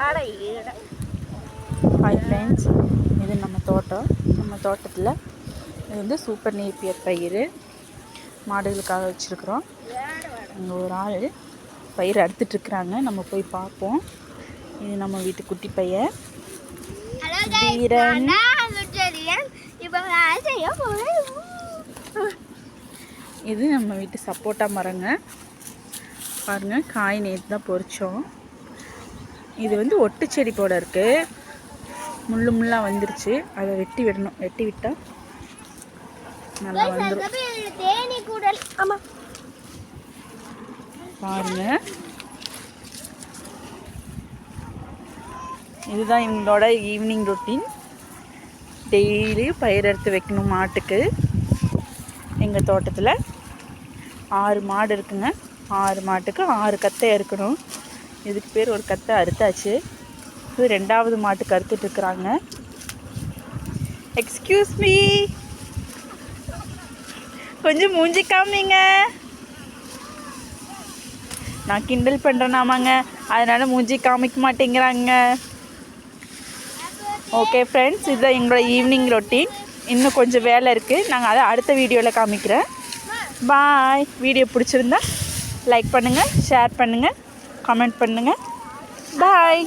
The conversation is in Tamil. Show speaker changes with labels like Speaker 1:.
Speaker 1: ஹாய் ஃப்ரெண்ட்ஸ், இது நம்ம தோட்டத்தில் இது வந்து சூப்பர் நேப்பியர் பயிர் மாடுகளுக்காக வச்சுருக்குறோம். இங்கே ஒரு ஆள் பயிர் அறுத்துட்ருக்குறாங்க, நம்ம போய் பார்ப்போம். இது நம்ம வீட்டு குட்டி பையன் வீரன். இது நம்ம வீட்டு சப்போட்டா மரங்க பாருங்கள், காய் நேற்று தான் பொறிச்சோம். இது வந்து ஒட்டு செடி போட இருக்குது, முள்ளாக வந்துருச்சு. அதை வெட்டி விடணும், வெட்டி விட்டால் நல்லா வந்துடும். பாருங்க, இதுதான் இவங்களோட ஈவினிங் ரொட்டீன். டெய்லி பயிர் அறுத்து வைக்கணும் மாட்டுக்கு. எங்கள் தோட்டத்தில் 6 மாடு இருக்குங்க. 6 மாட்டுக்கு 6 கத்தை அறுக்கணும். இதுக்கு பேர் ஒரு கத்தை அறுத்தாச்சு. இது 2வது மாட்டுக்கு அறுத்துட்ருக்குறாங்க. எக்ஸ்கியூஸ் மீ, கொஞ்சம் மூஞ்சி காமிங்க. நான் கிண்டல் பண்ணுறேனாமாங்க, அதனால் மூஞ்சி காமிக்க மாட்டேங்கிறாங்க. ஓகே ஃப்ரெண்ட்ஸ், இதுதான் எங்களோட ஈவினிங் ரொட்டீன். இன்னும் கொஞ்சம் வேலை இருக்குது, நாங்கள் அதை அடுத்த வீடியோவில் காமிக்கிறேன். பாய். வீடியோ பிடிச்சிருந்தா லைக் பண்ணுங்கள், ஷேர் பண்ணுங்கள், கமெண்ட் பண்ணுங்கள். பாய்.